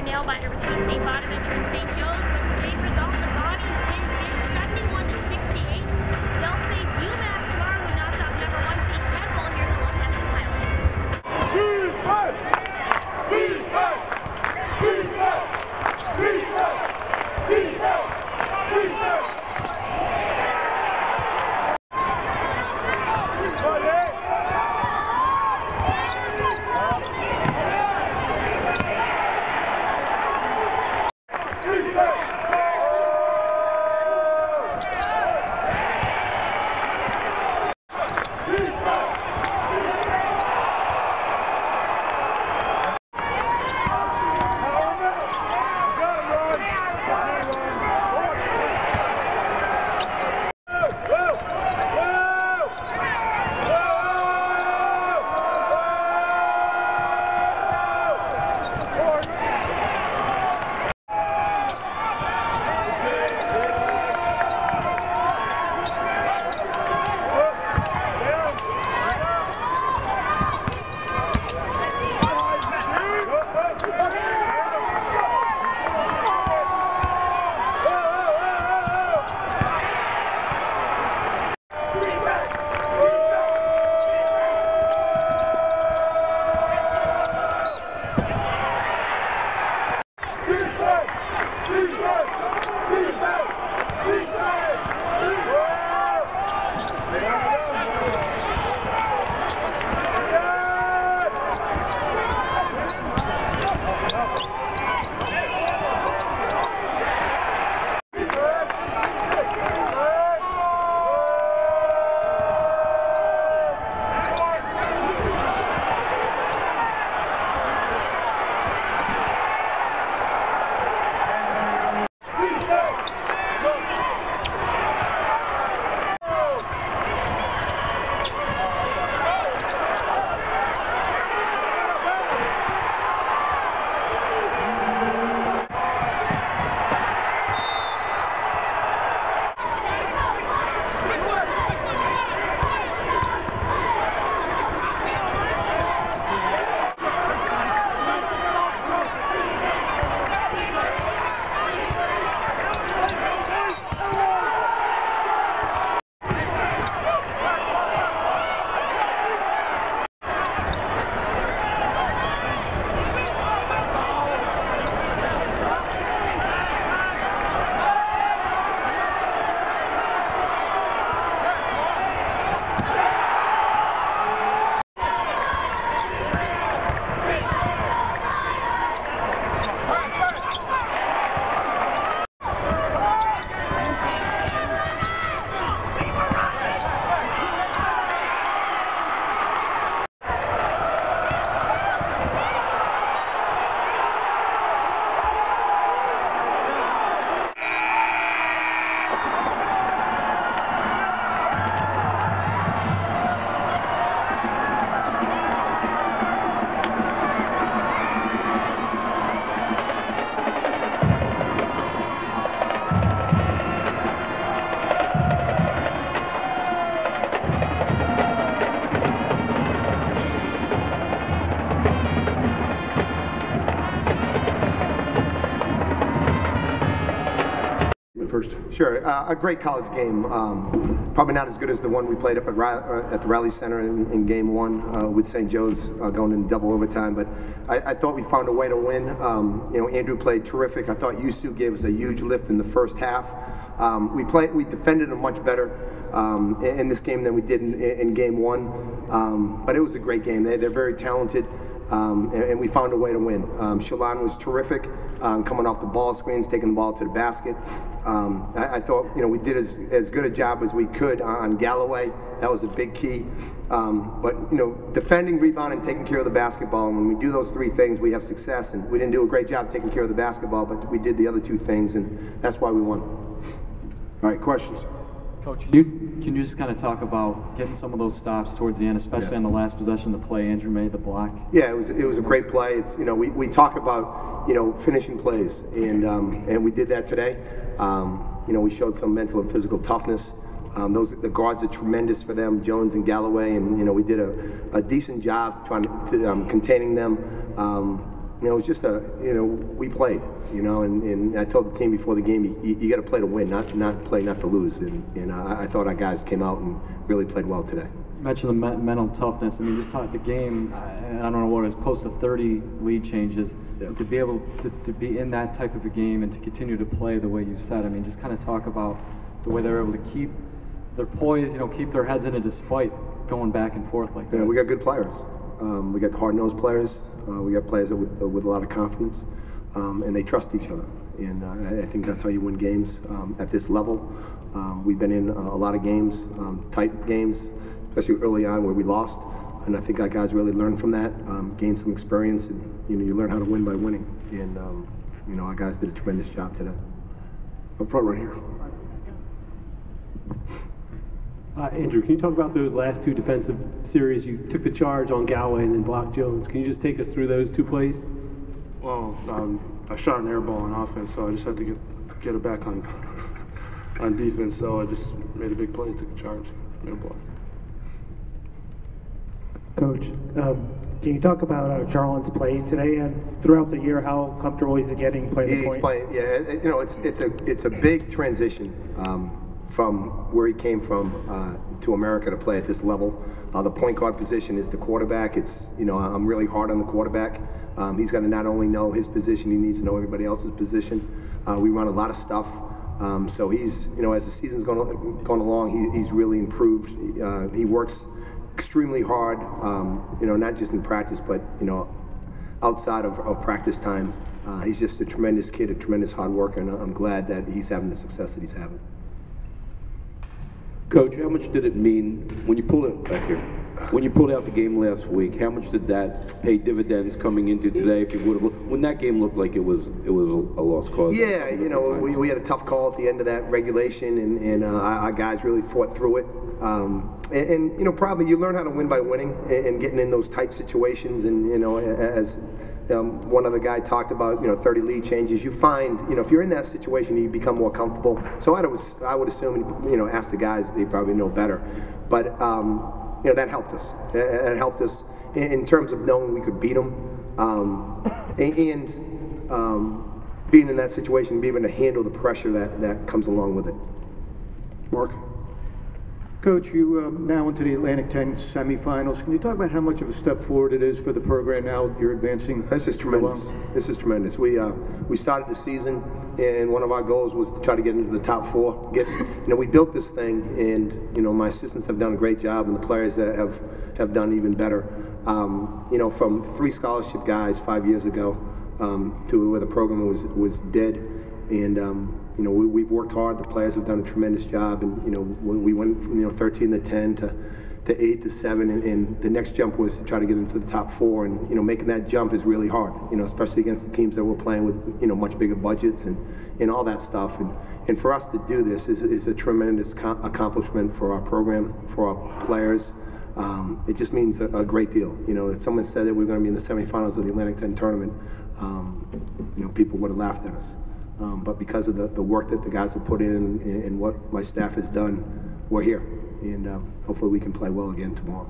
nail-biter between St. Bonaventure and St. Joe's, but the same result, the Bonnies win big 71-68. They'll face UMass tomorrow, who knocked off number 1 seed Temple. Here's a look at some highlights. First. Sure, a great college game. Probably not as good as the one we played up at the Raleigh Center in Game 1 with St. Joe's going in double overtime. But I thought we found a way to win. You know, Andrew played terrific. I thought Yusu gave us a huge lift in the first half. We defended them much better in this game than we did in Game 1. But it was a great game. They're very talented. And we found a way to win. Shalon was terrific, coming off the ball screens, taking the ball to the basket. I thought, you know, we did as good a job as we could on Galloway. That was a big key. But, you know, defending, rebounding, taking care of the basketball, and when we do those three things, we have success. And we didn't do a great job taking care of the basketball, but we did the other two things, and that's why we won. All right, questions? Coach, can you just kind of talk about getting some of those stops towards the end, especially on the last possession, the play Andrew made, the block? Yeah, it was a great play. It's, you know, we talk about, you know, finishing plays, and we did that today. You know, we showed some mental and physical toughness. The guards are tremendous for them, Jones and Galloway, and you know, we did a decent job trying to containing them. it was just we played, and I told the team before the game, you got to play to win, not play not to lose. And I thought our guys came out and really played well today. You mentioned the mental toughness. I mean, just talk the game. I don't know what it is, close to 30 lead changes. Yeah. To be able to be in that type of a game and to continue to play the way you said. I mean, just kind of talk about the way they're able to keep their poise, keep their heads in it despite going back and forth like that. Yeah, we got good players. We got hard-nosed players. We got players with a lot of confidence, and they trust each other. And I think that's how you win games at this level. We've been in a lot of games, tight games, especially early on where we lost. And I think our guys really learned from that, gained some experience, and you learn how to win by winning. And our guys did a tremendous job today. Up front right here. Andrew, can you talk about those last two defensive series? You took the charge on Galway and then blocked Jones. Can you just take us through those two plays? Well, I shot an air ball on offense, so I just had to get it back on defense. So I just made a big play, took a charge, made a block. Coach, can you talk about Jarlin's play today and throughout the year? How comfortable is he getting playing the point? He's playing. Yeah, it's a big transition from where he came from to America to play at this level. The point guard position is the quarterback. It's I'm really hard on the quarterback. He's got to not only know his position, he needs to know everybody else's position. We run a lot of stuff. So he's as the season's going along, he's really improved. He works extremely hard, not just in practice, but outside of practice time. He's just a tremendous kid, a tremendous hard worker, and I'm glad that he's having the success that he's having. Coach, how much did it mean when you pulled it back here? When you pulled out the game last week, how much did that pay dividends coming into today? If you would have, when that game looked like it was a lost cause. Yeah, we had a tough call at the end of that regulation, and our guys really fought through it. And probably you learn how to win by winning and getting in those tight situations. And as one other guy talked about, 30 lead changes. You find, if you're in that situation, you become more comfortable. So I would assume, ask the guys, they probably know better. But that helped us. It helped us in terms of knowing we could beat them, and being in that situation, being able to handle the pressure that comes along with it. Mark? Coach, you now into the Atlantic 10 semifinals. Can you talk about how much of a step forward it is for the program now you're advancing? This is tremendous. This is tremendous. We started the season, and one of our goals was to try to get into the top four. We built this thing, and my assistants have done a great job, and the players that have done even better. From 3 scholarship guys 5 years ago to where the program was dead, and we've worked hard. The players have done a tremendous job, and we went from 13 to 10 to 8 to 7, and the next jump was to try to get into the top 4. And making that jump is really hard. Especially against the teams that we're playing with much bigger budgets and all that stuff. And for us to do this is a tremendous accomplishment for our program, for our players. It just means a great deal. If someone said that we're going to be in the semifinals of the Atlantic 10 tournament, people would have laughed at us. But because of the work that the guys have put in and what my staff has done, we're here. And hopefully we can play well again tomorrow.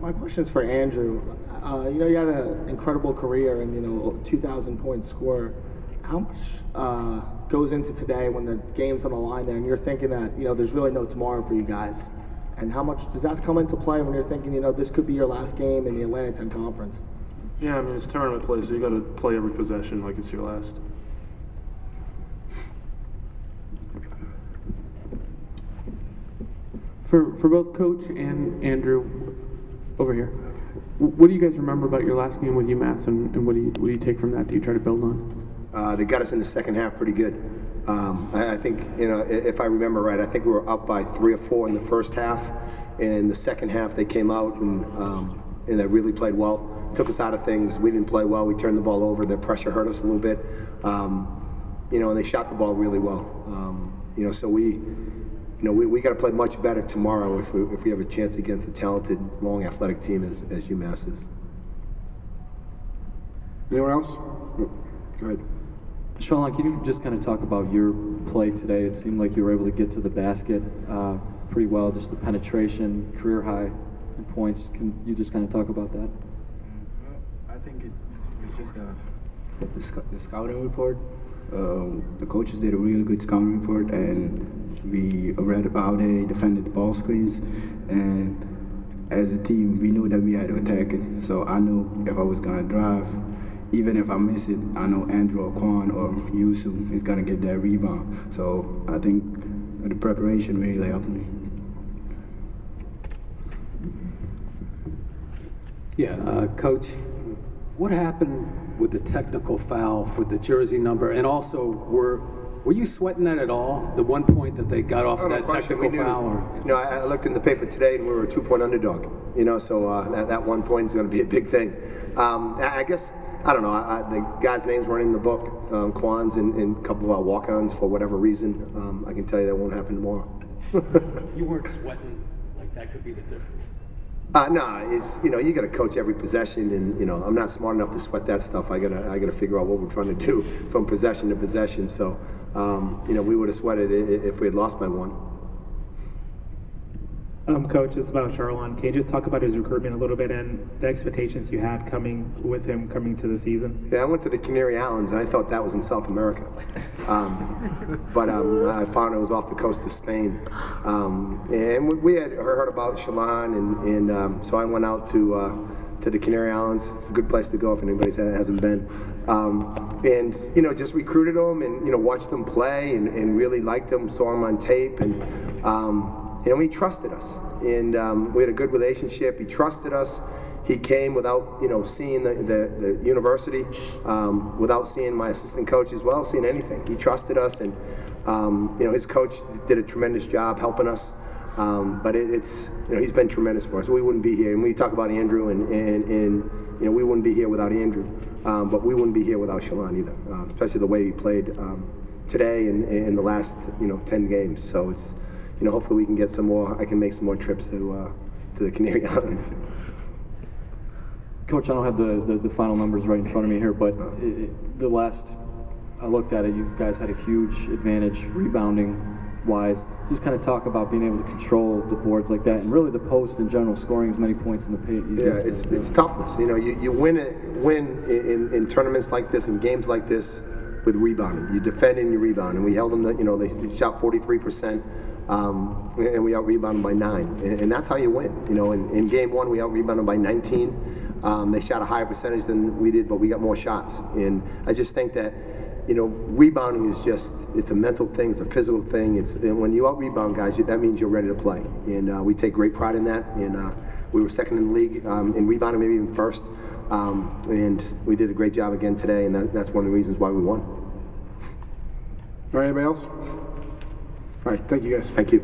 My question is for Andrew. You had an incredible career and 2,000 point scorer. How much goes into today when the game's on the line there and you're thinking that there's really no tomorrow for you guys? And how much does that come into play when you're thinking this could be your last game in the Atlantic 10 Conference? Yeah, it's tournament play, so you got to play every possession like it's your last. For both Coach and Andrew, over here, what do you guys remember about your last game with UMass, and what do you take from that? Do you try to build on? They got us in the second half pretty good. I think, if I remember right, I think we were up by 3 or 4 in the first half. In the second half, they came out and they really played well. Took us out of things. We didn't play well. We turned the ball over. Their pressure hurt us a little bit. And they shot the ball really well. So we got to play much better tomorrow if we have a chance against a talented, long, athletic team as UMass is. Anyone else? Go ahead. Sean, can you just kind of talk about your play today? It seemed like you were able to get to the basket pretty well, just the penetration, career high in points. Can you just kind of talk about that? think it's just the scouting report. The coaches did a really good scouting report, and we read about it, defended the ball screens, and as a team, we knew that we had to attack it. So I knew if I was gonna drive, even if I miss it, I know Andrew or Quan or Yusu is gonna get that rebound. So I think the preparation really helped me. Yeah, Coach, what happened with the technical foul for the jersey number? And also, were you sweating that at all? The 1 point that they got off of that technical foul? Or? You know, I looked in the paper today and we were a 2-point underdog. You know, so that 1 point is going to be a big thing. I guess, I don't know, the guys' names weren't in the book, Quan's and a couple of our walk-ons for whatever reason. I can tell you that won't happen tomorrow. You weren't sweating like that could be the difference. No, it's, you know, you got to coach every possession, and you know, I'm not smart enough to sweat that stuff. I gotta figure out what we're trying to do from possession to possession. So, you know, we would have sweated it if we had lost by 1. Coach, it's about Charlon. Can you just talk about his recruitment a little bit and the expectations you had coming to the season? Yeah, I went to the Canary Islands, and I thought that was in South America. But I found it was off the coast of Spain. And we had heard about Charlon, and so I went out to the Canary Islands. It's a good place to go if anybody hasn't been. And, you know, just recruited them and, you know, watched them play and really liked them, saw them on tape. And he trusted us, and we had a good relationship. He trusted us. He came without, you know, seeing the university, without seeing my assistant coach as well, seeing anything. He trusted us, and you know, his coach did a tremendous job helping us. But it's, you know, he's been tremendous for us. We wouldn't be here. And we talk about Andrew, and you know, we wouldn't be here without Andrew. But we wouldn't be here without Charlon either, especially the way he played today and in the last, you know, 10 games. So it's, you know, hopefully we can get some more. I can make some more trips to the Canary Islands. Coach, I don't have the final numbers right in front of me here, but the last I looked at it, you guys had a huge advantage rebounding-wise. Just kind of talk about being able to control the boards like that, and really the post in general, scoring as many points in the paint. Yeah, it's toughness. You know, you win in tournaments like this, in games like this, with rebounding. You defend and you rebound, and we held them. You know, they shot 43%. And we out-rebounded by 9, and that's how you win. You know, in game 1 we out-rebounded by 19. They shot a higher percentage than we did, but we got more shots. And I just think that, you know, rebounding is it's a mental thing, it's a physical thing. And when you out-rebound guys, that means you're ready to play. And we take great pride in that. And we were second in the league in rebounding, maybe even first. And we did a great job again today, and that's one of the reasons why we won. All right, anybody else? All right, thank you guys. Thank you.